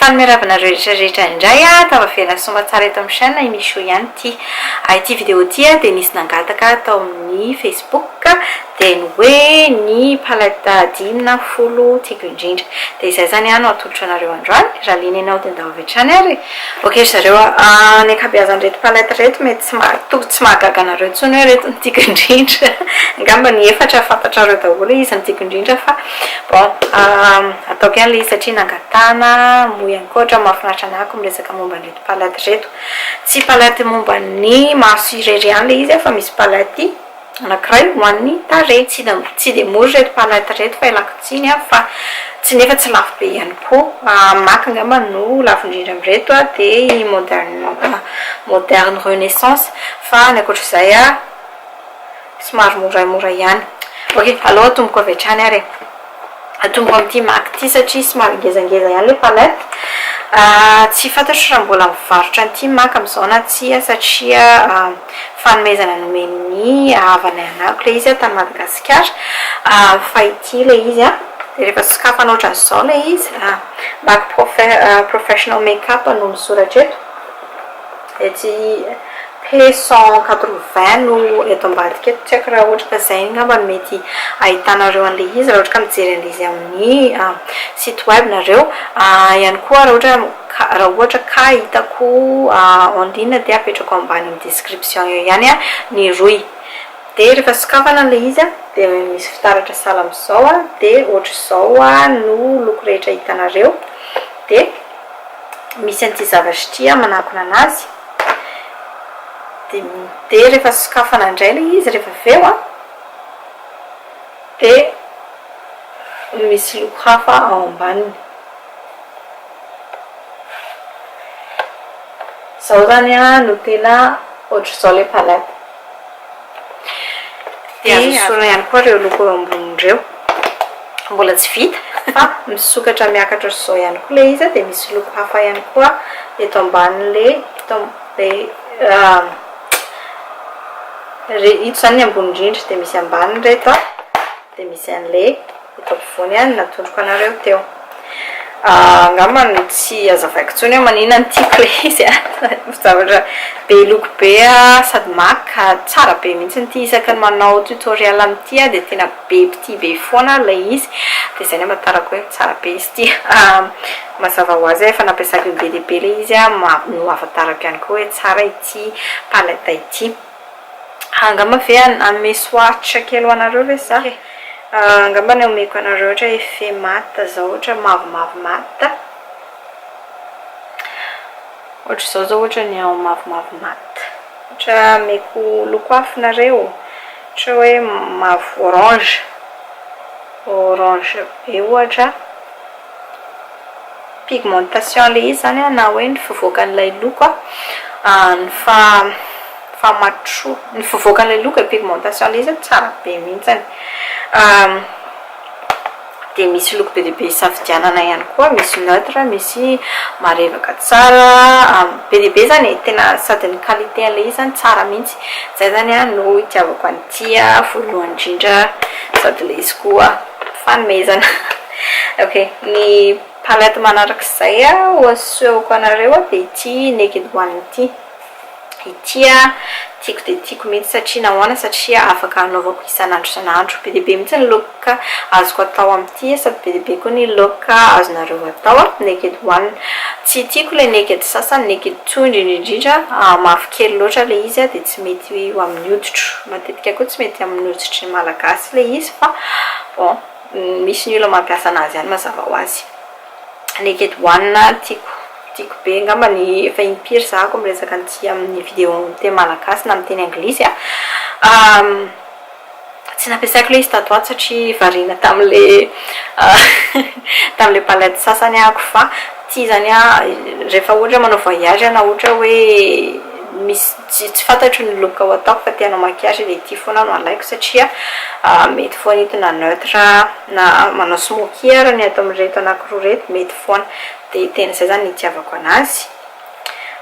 Fanimiaravanareo rehetrarehetra indray tavavelana somba tsara eto amin'ny chaîne i Michou ihany ity vidéo ity dia nisy nangataka tao amin'ny Facebook dia ny hoe ny palette adino folo tiako indrindra dia izay zany no atolotra anareo androany raha liana ianao dia andao avy hatrany ary. Ok zareo ny ankabeazan'ireto palette reto mety tsy mahagaga anareo intsony hoe reto ny tiako indrindra angamba ny efatra fantatrareo daholo izy ny tiako indrindra fa bon ataoko ihany le izy satria nangatahana ihany koa ohatra mahafinaritra anako miresaka momba an'ireto palette reto. Tsy palette momba ny maso irery ihany le izy fa misy palette anankiray ho an'ny tarehy. Tsy dia mora reto palette reto fa ilako tsiny fa tsy nefa tsy lafo be ihany koa. Maka angamba no lafo indrindra amin'ireto dia i moderne renaissance fa ny ankoatr'izay somary moramora ihany. Ok aloha atomboko avy hatrany ary atomboko amin'ity marque ity satria somary ngezangeza ihany le palette. Tsy fantatro raha mbola mivarotra an'ity marque amin'izao na tsia satria fanomezana nomeny havana anako le izy tany Madagasikara fa ity le izy dia rehefa sokafanao ohatran'izao le izy marque professional make-up no misoratra eto ety P180 no eto ambadika eto. Tsy haiko raha ohatra ka izay ngamba mety ahitanareo an'le izy raha ohatra ka mijery an'le izy amin'ny site web nareo ihany koa raha ohatra ka hitako en ligne dia apetrako ambany amin'ny description eo ihany ny roy. Dia rehefa sokafana an'le izy dia misy fitaratra sala amin'izao dia ohatr'izao no loko rehetra hitanareo dia misy an'ity zavatra ity manakona anazy dia rehefa sokafana indray le izy rehefa aveo dia misy loko hafa ao ambaniny. Izao zany no tena ohatr'izao le palette. Dia azo sorana ihany koa ireo loko eo ambonin'ireo mbola tsy vita fa misokatra miakatra ohatr'izao ihany koa le izy dia misy loko hafa ihany koa eto ambanin'le ito zany ny ambony indrindra dia misy ambaniny reto dia misy an'le eto ampovoany natondroko anareo teo. Angamba tsy azavaiko intsony hoe maninona ny tiako le izy zavatra be loko be sady maka tsara be mihitsy ny isaky ny manao tutoriel amin'ity dia tena be petit be foana le izy dia izay ny amatarako hoe tsara be izy ity. Mazava ho azy efa nampiasako be dia be le izy no afantarako ihany koa hoe tsara ity palette ity. Angamba ve anome swatch kely ho anareo ve za angamba ny omeko anareo ohatra effet mat zao ohatra mavomavo mat ohatr'izao zao ohatra ny ao mavomavo mat ohatra meko loko hafinareo ohatra hoe mavo orange be ohatra pigmentation le izy zany na hoe ny fivoakan'ilay loko ny fivoakan'ilay loko pigmentation le izy tsara be mihitsy. Dia misy loko be dia be isafidianana ihany koa, misy neutre misy marevaka tsara be dia be zany tena sady ny qualité an'le izy zany tsara mihitsy. Zay zany no itiavako an'ity voalohany indrindra sady le izy koa fanomezana. Ok ny palette manarak'izay asehoko anareo dia ity naked one ity tiako dia tiako mihitsy satria nahoana satria afaka anaovako isan'andro be dia be mihitsy ny look azoko atao amin'ity sady be dia be koa ny look azonareo atao naked one. Tsy tiako le naked sasany naked two indrindra mafykely loatra le izy dia tsy mety ho amin'ny hoditro matetika koa tsy mety amin'ny hoditry malagasy le izy fa bon misy ny olona mampiasa anazy ihany mazava ho azy. Naked one tiako be ngamba ny efa impiry zahako miresaka an'ity amin'ny vidéo teny malagasy na amin'ny teny anglisy tsy nampiasaiko le izy tatoato satria variana tamin'le palette sasany ako fa ty zany rehefa ohatra manao voyage na ohatra hoe misy tsy fantatro ny look ho ataoko fa tianao makiazy dia ity foana no alaiko satria mety foana entina neutre na manao smoky raha ny atao amin'ireto anankiroa reto mety foana dia tena izay zany itiavako anazy.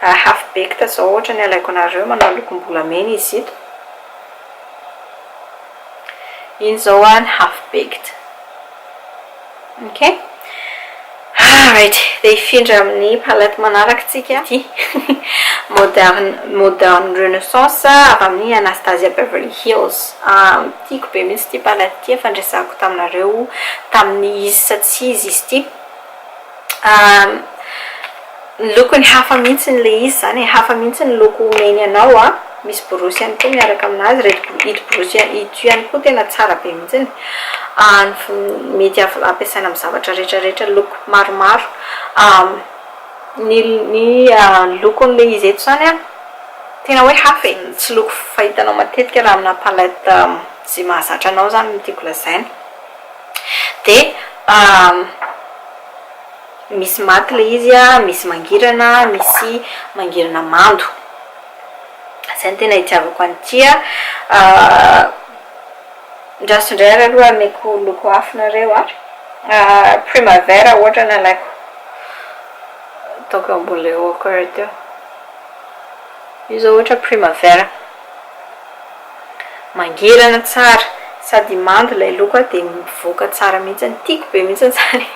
Half baked zao ohatra ny alaiko anareo manao lokom-bolamena izy ito iny zao ny half baked. Ok Alright, dia hifindra amin'ny palette manarakatsika ty moderne renaissance avy amin'ny Anastasia Beverly Hills. Tiako be mihitsy ty palette ty, fandraisako taminareo tamin'ny izy sa tsy izy ty. Ny lokony hafa mihitsy le izy zany, hafa mihitsy ny loko meny anao a. Misy borosy ihany koa miaraka aminazy, ito borosy ito ihany koa tena tsara be mihitsy. Mety ampiasaina amin'ny zavatra rehetrarehetra, loko maromaro. Ny lokon'le izy eto zany a tena hoe hafa e, tsy loko fahitanao matetika raha amina palette zay mahazatra anao zany no tiako lazaina. Dia misy maty le izy a, misy mangirana, misy mangirana mando. Zay tena itiavako an'ity a. Ndrasindray ary aloha ameko loko hafinareo a. Primavera ohatra nalaiko. Ataoko eo ambony le ochre teo. Io zao ohatra primavera. Mangirana tsara, sady mando ilay loko a dia mivoaka tsara mihitsy. Tiako be mihitsy zany.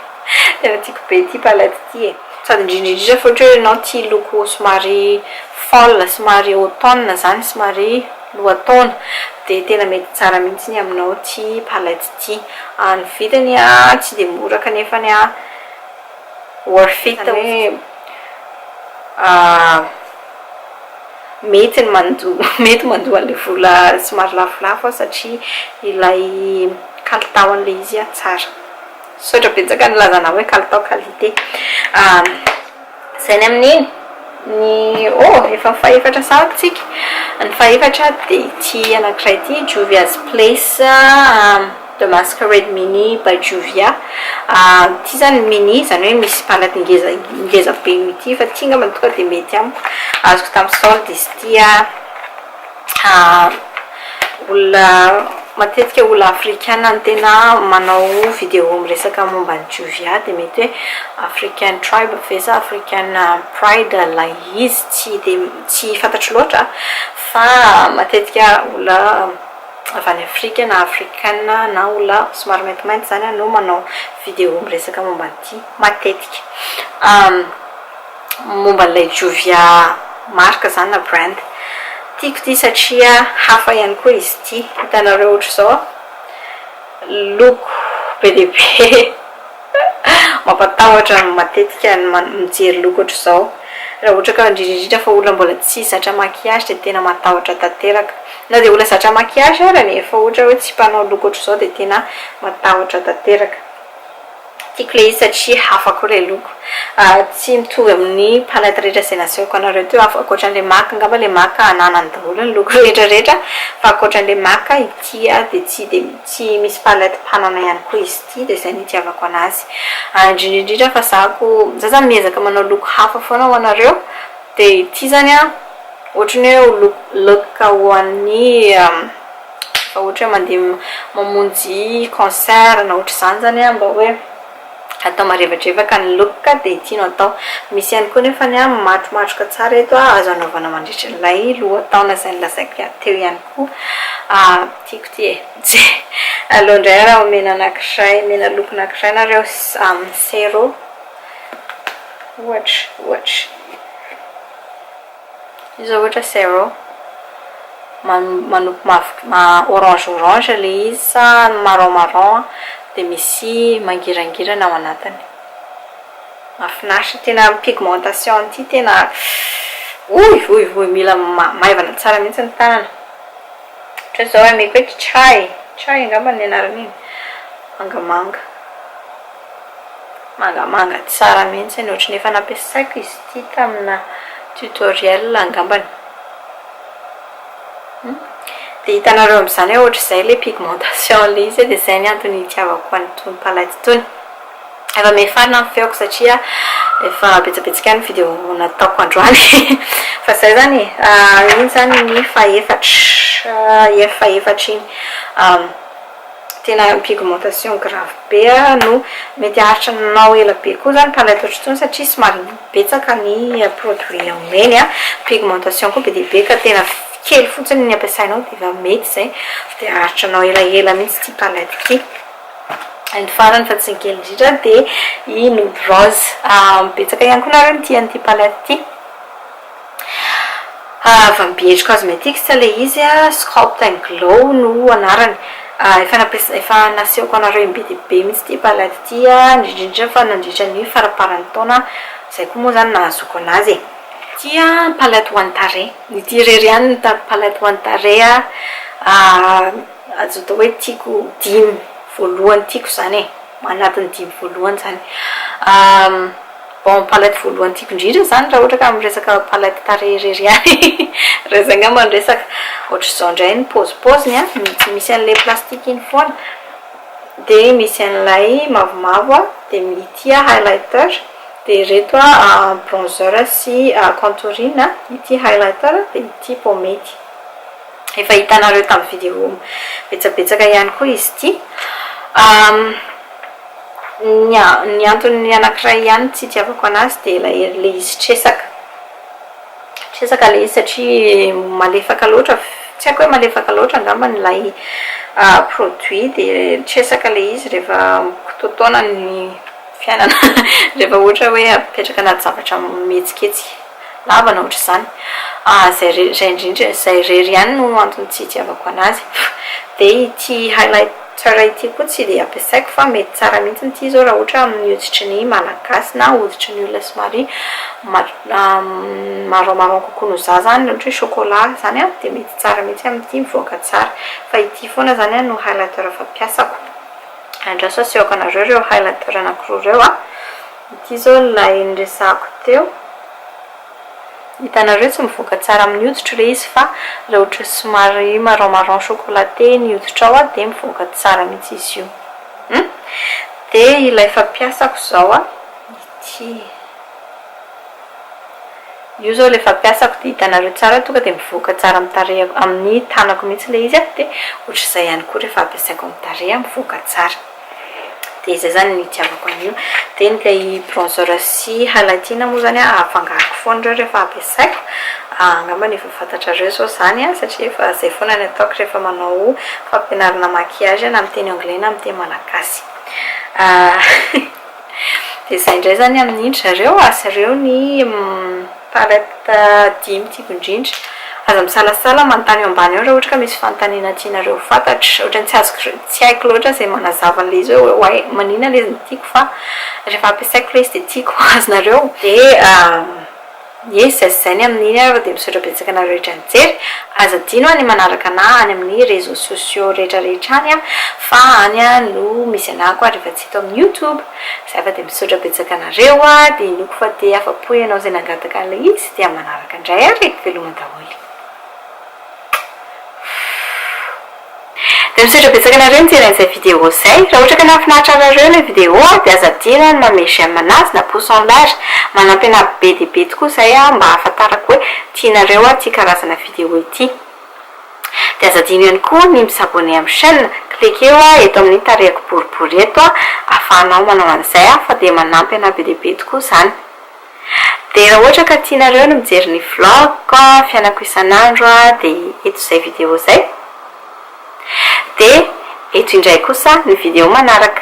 Tena tiako be ity palette ity e. Sady indrindrindrindra fa ohatra hoe ianao tia loko somary fall, somary automne zany, somary lohataona, dia tena mety tsara mihitsy ny aminao ty palette ty. Ny vidiny a tsy dia mora kanefa ny a worth it hoe mety mandoa an'ilay vola somary lafolafo satria ilay kalitao an'ilay izy a tsara. Sotra betsaka ny lazana hoe kalitao qualité. Zay ny amin'iny ny efa faefatra satsika. Ny faefatra dia ity anankiray ity, Juvia's Place The Masquerade Mini by Juvia. Ity zany mini zany hoe misy palette ngeza be ity, fa ity ngamba tonga dia mety amiko. Azoko tamin'ny solde izy ity olona matetika olona africaine no tena manao vidéo miresaka momba ny Juvia, dia mety hoe African tribe vesa, African pride la izy, tsy fantatro loatra fa matetika olona avy any Afrika na africaine na olona somary maintimainty zany no manao vidéo miresaka momba an'ity matetika. Momba n'ilay Juvia marque zany na brand. Tiako ty satria hafa ihany koa izy ty. Hitanareo ohatra zao loko be dia be mampatahotra matetika mijery loko ohatra zao. Raha ohatra ka indrindrindrindra fa olona mbola tsy zatra maquillage dia tena matahotra tanteraka. Na dia olona zatra maquillage ary nefa ohatra hoe tsy mpanao loko ohatra zao dia tena matahotra tanteraka. Tiako le izy satria hafa koa ilay loko. Tsy mitovy amin'ny palette rehetra izay nasehoko anareo teo. Ankoatran'ilay maka, angamba ilay maka ananany daholo ny loko rehetrarehetra, fa ankoatran'ilay maka ity dia tsy misy palette mpanana ihany koa izy ity, dia izay ny itiavako anazy. Indrindrindrindra fa za zany miezaka manao loko hafa foana ho anareo, dia ity zany ohatrany hoe look ho an'ny fa ohatra hoe mandeha mamonjy concert na ohatra izany zany mba hoe atao marevadrevaka ny look, dia ity no atao. Misy ihany koa nefa ny matromatroka tsara eto azo anaovana mandritra ilay lohataona izay nilazaiko teo ihany koa. Tiako ty e. Aleo indray raha omena anankiray, mena loko anankiray nareo zero ohatra izo ohatra zero manompo orange le izy sa marron dia misy mangirangirana ao anatiny. Mahafinaritra, tena pigmentation ity tena mila maivana tsara mihitsy ny tanana. Ohatra zao ameko hoe chai angamba ny anaran'iny, mangamanga tsara mihitsy ny ohatrany efa nampiasaiko izy ity tamina tutoriel angambany. Dia hitanareo amin'izany hoe ohatra izay ilay pigmentation le izy, dia izay ny antony itiavako an'itony palette itony. Efa mefarina ny feoko satria efa betsabetsaka ny vidéo nataoko androany. Fa izay zany iny zany ny faefatra iny. Tena pigmentation grave be no mety aharitra anao ela be koa zany palette ohatra itony satria somary betsaka ny produit omeny. Pigmentation koa be dia be ka tena kely fotsiny ny ampiasainao dia efa mety izay, dia aharitranao elaela mihitsy ity palette ity. ny farany fa tsy nkely indrindra dia i nude rose. Betsaka ihany koa nareo ny tian'ity palette ity. Van BH Cosmetics le izy Sculpt and Glow no anarany. Efa naseoko anareo be dia be mihitsy ity palette ity indrindra fa nandritra ny faraparany taona izay koa moa zany nahazoko anazy. Ity palette ho an'ny tarehy. Ity irery ihany ny palette ho an'ny tarehy azo atao hoe tiako 5 voalohany tiako zany manatiny 5 voalohany zany. Bon palette voalohany tiako indrindra zany raha ohatra ka miresaka palette tarehy irery ihany. Raha zay angamba ny resaka ohatr'izao indray ny pauzepoziny misy an'ilay plastique iny foana dia misy an'ilay mavomavo dia ity highlighter dia ireto bronzer sy contouring ity highlighter dia ity pommade. Efa hitanareo tamin'ny vidéo betsabetsaka ihany koa izy ity. Ny antony anankiray ihany tsy itiavako anazy dia le izy tresaka le izy satria malefaka loatra, tsy haiko hoe malefaka loatra angamba nylay produit dia tresaka le izy rehefa totaona ny fiainana rehefa ohatra hoe apetraka anaty zavatra mihetsiketsy lavana ohatr'izany. Zay indrindra zay irery ihany no antony tsy itiavako anazy. Dia ity highlighter ity koa tsy dia ampiasaiko fa mety tsara mihitsy ity zao raha ohatra amin'ny hoditry ny malagasy na hoditry ny olona somary marron kokoa no za zany ohatra hoe chocolat zany dia mety tsara mihitsy amin'ity mivoaka tsara. Fa ity foana zany no highlighter fampiasako. Andraso aseoko anareo reo highlighter anankiroa reo ity zao ilay niresahako teo. Hitanareo tsy mivoaka tsara amin'ny hoditra le izy fa raha ohatra somary marron chocolaté ny hoditra ao dia mivoaka tsara mihitsy izy io. Dia ilay fampiasako zao ity io zao le fampiasako dia hitanareo tsara tonga dia mivoaka tsara amin'ny tanako mihitsy le izy dia ohatr'izay ihany koa rehefa ampiasaiko amin'ny tarehy mivoaka tsara. Dia izay zany ny itiavako an'io. Dia nylay bronzer sy highlightina moa zany afangaroko foana reo rehefa ampiasaiko. Angamba efa fantatrareo zao zany satria efa zay foana ny ataoko rehefa manao fampianarana maquillage na amin'ny teny anglais na amin'ny teny malagasy. Dia izay indray zany amin'ny zareo zareo ny palette 5 tiako indrindra. Aza misalasala manontany eo ambany eo raha ohatra ka misy fanontaniana tianareo fantatra ohatrany tsy haiko loatra izay manazava an'ilay izy hoe manina ilay izy ny tiako fa rehefa ampiasaiko ilay izy dia tiako azonareo. Dia zay ny amin'iny ary dia misaotra betsaka anareo rehetra nijery. Aza adino ny manaraka anahy any amin'ny réseaux sociaux rehetrarehetra any fa any no misy anako rehefa tsy hita amin'ny YouTube. Zay fa dia misaotra betsaka anareo dia noko fa dia afa-po ianao izay nangataka an'ilay izy dia manaraka indray ary veloma daholo. Dia misaotra betsaka anareo nijery an'izay vidéo izay. Raha ohatra ka nahafinaritra anareo ilay vidéo dia aza adino ny manome j'aime anazy na pouce en l'air. Manampy anahy be dia be tokoa izay mba ahafantarako hoe tianareo ity karazana vidéo ity. Dia aza adino ihany koa ny misabone amin'ny chaîne. Cliquez eto amin'ny tarehiko boribory eto ahafahanao manao an'izay fa dia manampy anahy be dia be tokoa izany. Dia raha ohatra ka tianareo no mijery ny vlog fiainako isan'andro dia eto izay vidéo izay. Dia eto indray kosa ny vidéo manaraka.